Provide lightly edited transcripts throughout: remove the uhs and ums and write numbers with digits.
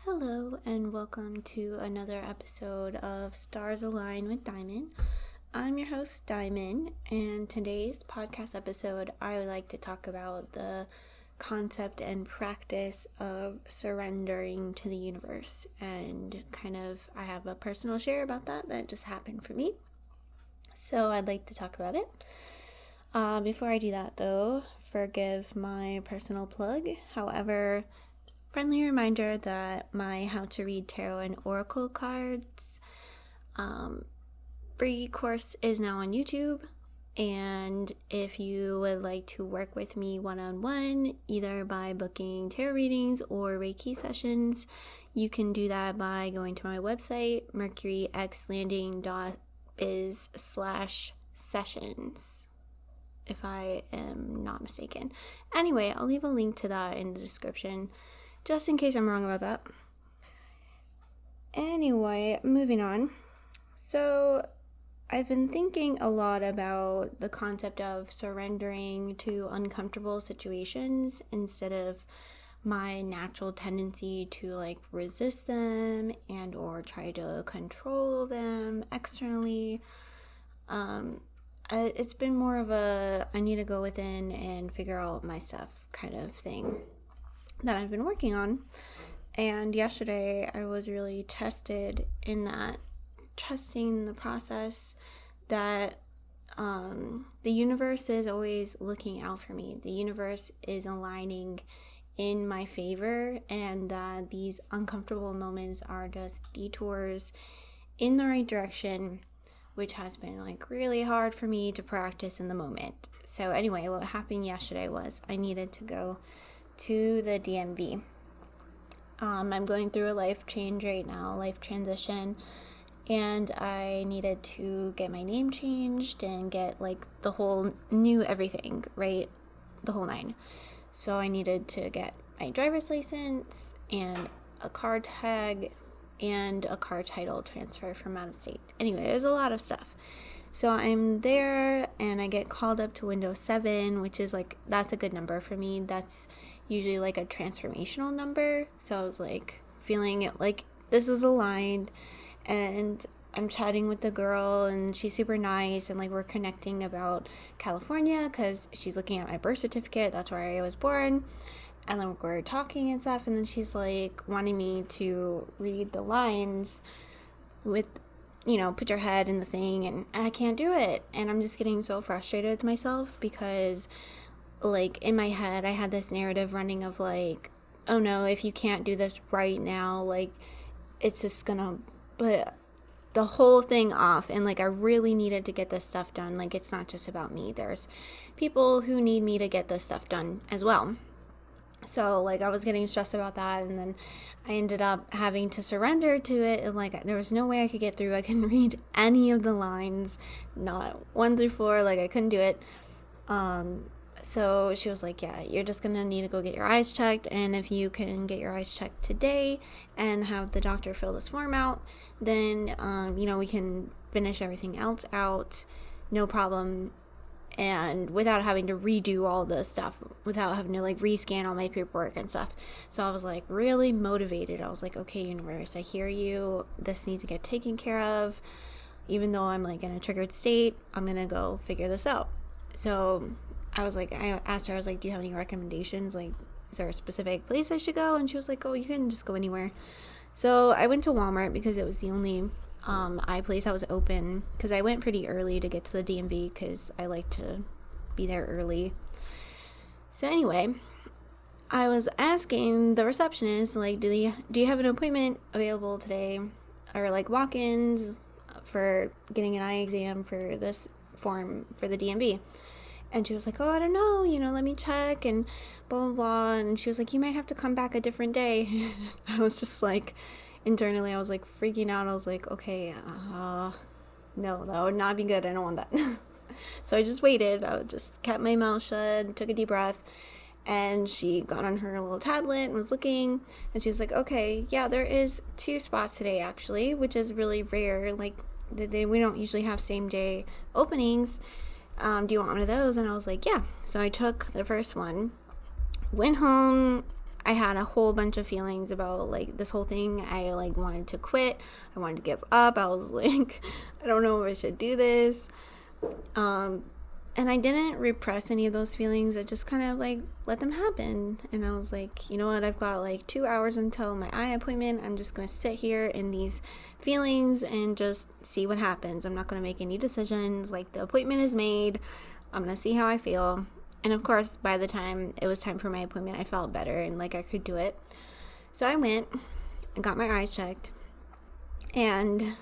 Hello, and welcome to another episode of Stars Align with Diamond. I'm your host, Diamond, and today's podcast episode, I would like to talk about the concept and practice of surrendering to the universe. And I have a personal share about that just happened for me. So I'd like to talk about it. Before I do that, though, forgive my personal plug. However, friendly reminder that my How to Read Tarot and Oracle cards free course is now on YouTube. And if you would like to work with me one-on-one, either by booking tarot readings or Reiki sessions, you can do that by going to my website, mercuryxlanding.biz/sessions. If I am not mistaken. Anyway, I'll leave a link to that in the description, just in case I'm wrong about that. Anyway, moving on. So, I've been thinking a lot about the concept of surrendering to uncomfortable situations instead of my natural tendency to resist them and or try to control them externally. It's been more of a I need to go within and figure out my stuff kind of thing that I've been working on. And yesterday I was really tested in that, trusting the process that the universe is always looking out for me. The universe is aligning in my favor, and that these uncomfortable moments are just detours in the right direction, which has been really hard for me to practice in the moment. So anyway, what happened yesterday was I needed to go to the DMV. I'm going through a life change right now, life transition, and I needed to get my name changed and get the whole new everything, right? The whole nine. So I needed to get my driver's license and a car tag and a car title transfer from out of state. Anyway, there's a lot of stuff. So I'm there and I get called up to window 7, which is that's a good number for me. That's usually a transformational number. So I was feeling it this is aligned, and I'm chatting with the girl and she's super nice, and we're connecting about California because she's looking at my birth certificate. That's where I was born. And then we're talking and stuff, and then she's wanting me to read the lines with, put your head in the thing, and I can't do it. And I'm just getting so frustrated with myself because, in my head, I had this narrative running of oh no, if you can't do this right now, it's just gonna put the whole thing off. And I really needed to get this stuff done. It's not just about me. There's people who need me to get this stuff done as well. So, I was getting stressed about that, and then I ended up having to surrender to it, and, there was no way I could get through. I couldn't read any of the lines, not 1 through 4, I couldn't do it. So she was yeah, you're just gonna need to go get your eyes checked, and if you can get your eyes checked today and have the doctor fill this form out, then, we can finish everything else out, no problem. And without having to redo all the stuff, without having to rescan all my paperwork and stuff. So I was really motivated. I was okay, universe, I hear you. This needs to get taken care of. Even though I'm in a triggered state, I'm gonna go figure this out. So I was I asked her, I was do you have any recommendations? Is there a specific place I should go? And she was oh, you can just go anywhere. So I went to Walmart because it was the only eye place that was open, because I went pretty early to get to the DMV because I like to be there early. So anyway, I was asking the receptionist do you have an appointment available today, or walk-ins for getting an eye exam for this form for the DMV? And she was oh, I don't know, let me check and blah blah blah. And she was you might have to come back a different day. I was just internally, I was freaking out. I was okay, no, that would not be good. I don't want that. So I just waited. I just kept my mouth shut, took a deep breath, and she got on her little tablet and was looking, and she was okay, yeah, there is 2 spots today actually, which is really rare. We don't usually have same day openings. Do you want one of those? And I was yeah. So I took the first one, went home. I had a whole bunch of feelings about like this whole thing. I like wanted to quit. I wanted to give up. I was like, I don't know if I should do this. And I didn't repress any of those feelings. I just kind of like let them happen. And I was like, you know what? I've got like 2 hours until my eye appointment. I'm just going to sit here in these feelings and just see what happens. I'm not going to make any decisions. Like, the appointment is made. I'm going to see how I feel. And of course, by the time it was time for my appointment, I felt better and like I could do it. So I went and got my eyes checked. And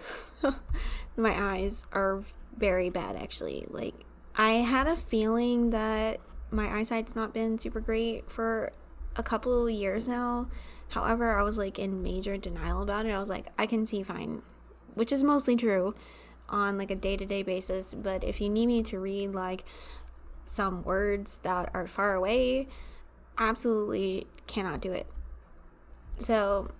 my eyes are very bad, actually. Like, I had a feeling that my eyesight's not been super great for a couple of years now. However, I was like in major denial about it. I was like, I can see fine, which is mostly true on like a day-to-day basis. But if you need me to read like some words that are far away, absolutely cannot do it. So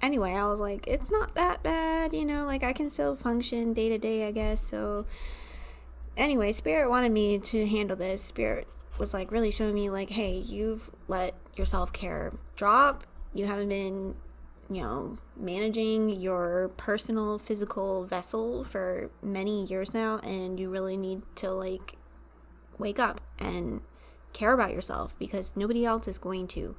anyway, I was like, it's not that bad, like I can still function day-to-day, I guess. So anyway, Spirit wanted me to handle this. Spirit was like really showing me like, hey, you've let your self-care drop. You haven't been, managing your personal physical vessel for many years now, and you really need to like wake up and care about yourself because nobody else is going to.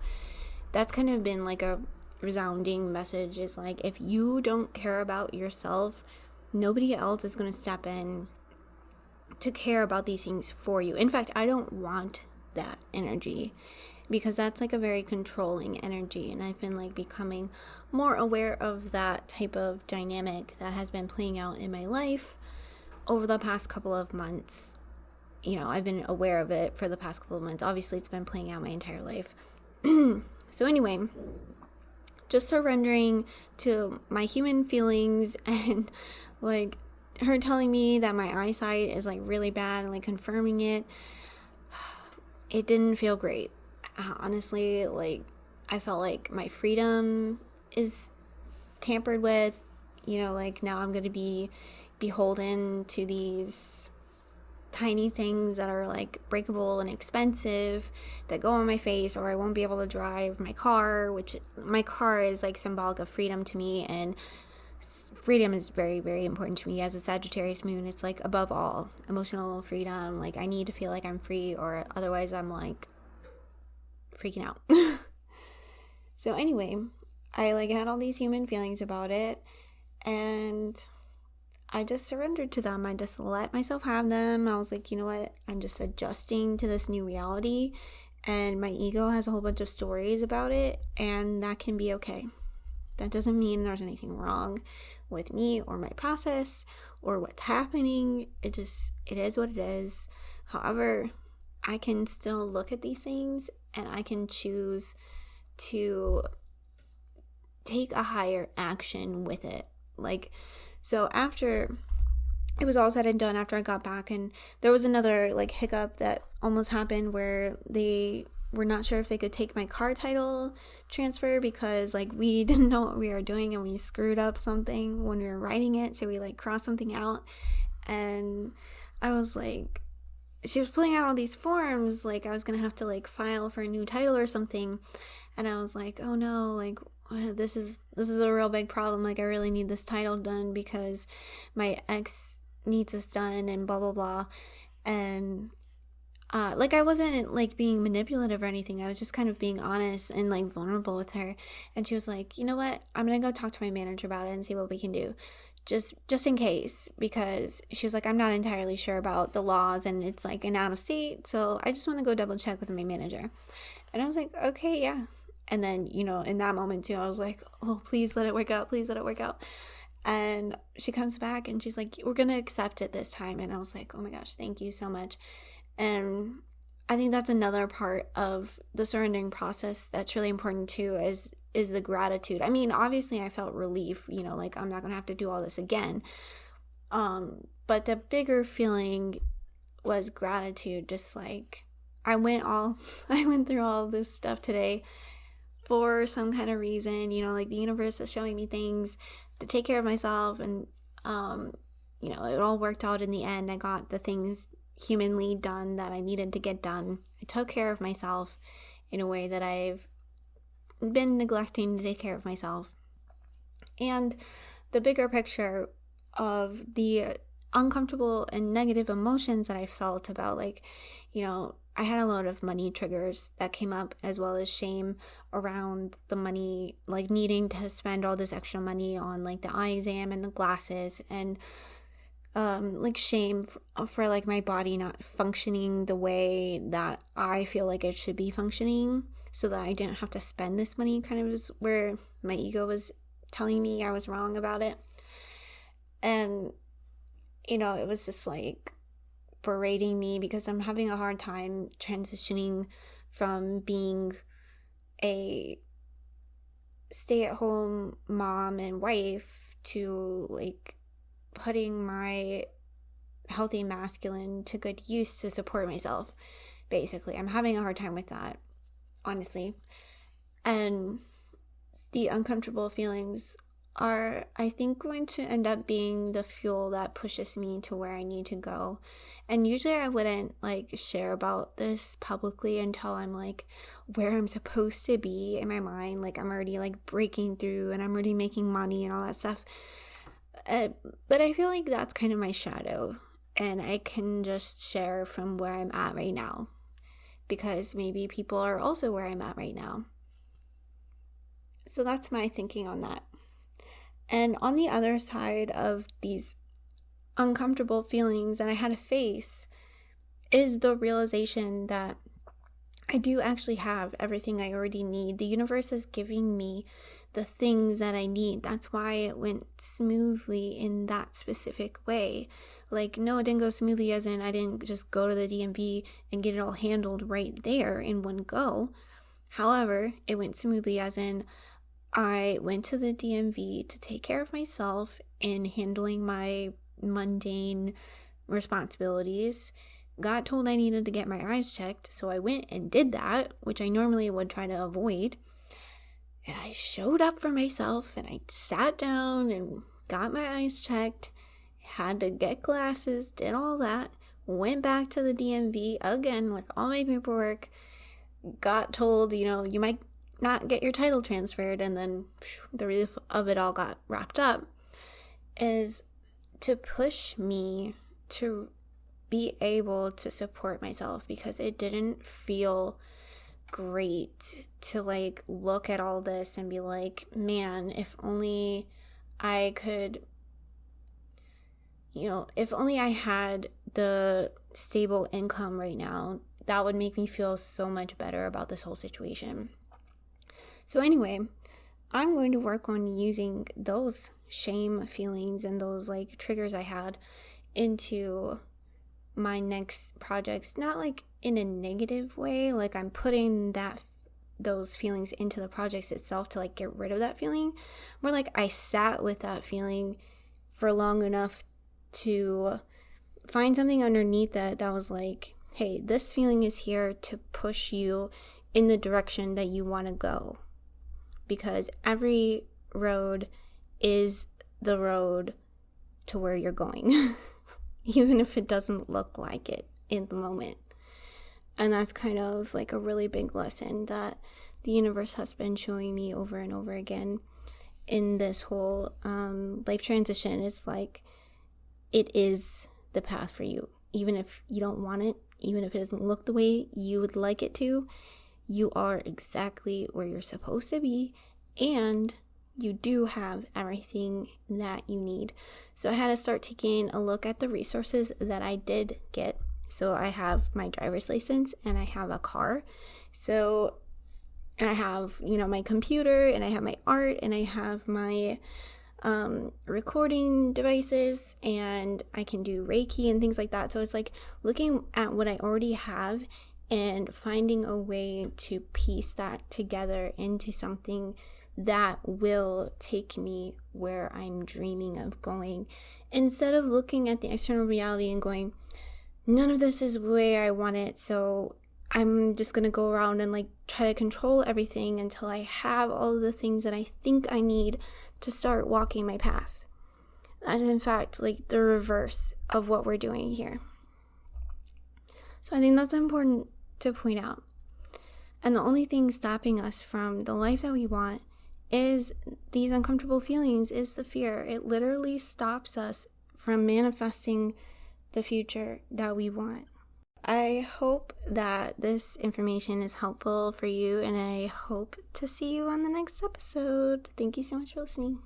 That's kind of been like a resounding message, is like, if you don't care about yourself, nobody else is going to step in to care about these things for you. In fact, I don't want that energy because that's like a very controlling energy, and I've been like becoming more aware of that type of dynamic that has been playing out in my life over the past couple of months. I've been aware of it for the past couple of months. Obviously, it's been playing out my entire life. So anyway, just surrendering to my human feelings and like her telling me that my eyesight is like really bad and like confirming it, it didn't feel great. Honestly, like I felt like my freedom is tampered with, like now I'm going to be beholden to these tiny things that are like breakable and expensive that go on my face, or I won't be able to drive my car, which my car is like symbolic of freedom to me, and freedom is very, very important to me. As a Sagittarius moon, it's like above all, emotional freedom. Like I need to feel like I'm free, or otherwise I'm like freaking out. So anyway, I like had all these human feelings about it, and I just surrendered to them. I just let myself have them. I was like, you know what? I'm just adjusting to this new reality, and my ego has a whole bunch of stories about it, and that can be okay. That doesn't mean there's anything wrong with me or my process or what's happening. It is what it is. However, I can still look at these things and I can choose to take a higher action with it. Like, so after it was all said and done, after I got back, and there was another like hiccup that almost happened where they were not sure if they could take my car title transfer because like we didn't know what we were doing and we screwed up something when we were writing it, so we like crossed something out. And I was like, she was pulling out all these forms, like I was gonna have to like file for a new title or something, and I was like, oh no, like this is a real big problem. Like I really need this title done because my ex needs this done and blah blah blah. And like I wasn't like being manipulative or anything. I was just kind of being honest and like vulnerable with her. And she was like, you know what? I'm gonna go talk to my manager about it and see what we can do, just in case, because she was like, I'm not entirely sure about the laws and it's like an out of state, so I just want to go double check with my manager. And I was like, okay, yeah. And then in that moment too, I was like, oh, please let it work out, please let it work out. And she comes back and she's like, we're gonna accept it this time. And I was like, oh my gosh, thank you so much. And I think that's another part of the surrendering process that's really important too, is the gratitude. I mean, obviously I felt relief, like I'm not gonna have to do all this again. But the bigger feeling was gratitude. Just like I went through all of this stuff today for some kind of reason, like the universe is showing me things to take care of myself, and it all worked out in the end. I got the things humanly done that I needed to get done. I took care of myself in a way that I've been neglecting to take care of myself. And the bigger picture of the uncomfortable and negative emotions that I felt about, like, I had a lot of money triggers that came up, as well as shame around the money, like needing to spend all this extra money on like the eye exam and the glasses, and like shame for like my body not functioning the way that I feel like it should be functioning, so that I didn't have to spend this money, kind of is where my ego was telling me I was wrong about it. And it was just like berating me because I'm having a hard time transitioning from being a stay-at-home mom and wife to like putting my healthy masculine to good use to support myself. Basically, I'm having a hard time with that, honestly. And the uncomfortable feelings are, I think, going to end up being the fuel that pushes me to where I need to go. And usually I wouldn't like share about this publicly until I'm like where I'm supposed to be in my mind, like I'm already like breaking through and I'm already making money and all that stuff. But I feel like that's kind of my shadow, and I can just share from where I'm at right now, because maybe people are also where I'm at right now. So that's my thinking on that. And on the other side of these uncomfortable feelings that I had to face is the realization that I do actually have everything I already need. The universe is giving me the things that I need. That's why it went smoothly in that specific way. Like, no, it didn't go smoothly as in I didn't just go to the DMV and get it all handled right there in one go. However, it went smoothly as in I went to the DMV to take care of myself in handling my mundane responsibilities, got told I needed to get my eyes checked, so I went and did that, which I normally would try to avoid. And I showed up for myself, and I sat down and got my eyes checked, had to get glasses, did all that, went back to the DMV again with all my paperwork, got told, you might not get your title transferred, and then the relief of it all got wrapped up, is to push me to be able to support myself, because it didn't feel great to like look at all this and be like, man, if only I could, if only I had the stable income right now, that would make me feel so much better about this whole situation. So anyway, I'm going to work on using those shame feelings and those like triggers I had into my next projects, not like in a negative way, like I'm putting those feelings into the projects itself to like get rid of that feeling. More like I sat with that feeling for long enough to find something underneath that was like, hey, this feeling is here to push you in the direction that you want to go. Because every road is the road to where you're going, even if it doesn't look like it in the moment. And that's kind of like a really big lesson that the universe has been showing me over and over again in this whole life transition. It's like, it is the path for you. Even if you don't want it, even if it doesn't look the way you would like it to, you are exactly where you're supposed to be, and you do have everything that you need. So I had to start taking a look at the resources that I did get. So I have my driver's license, and I have a car. So, and I have, my computer, and I have my art, and I have my recording devices, and I can do Reiki and things like that. So it's like looking at what I already have and finding a way to piece that together into something that will take me where I'm dreaming of going, instead of looking at the external reality and going, none of this is the way I want it, so I'm just going to go around and like try to control everything until I have all of the things that I think I need to start walking my path. That's in fact like the reverse of what we're doing here. So I think that's important to point out. And the only thing stopping us from the life that we want is these uncomfortable feelings, is the fear. It literally stops us from manifesting the future that we want. I hope that this information is helpful for you, and I hope to see you on the next episode. Thank you so much for listening.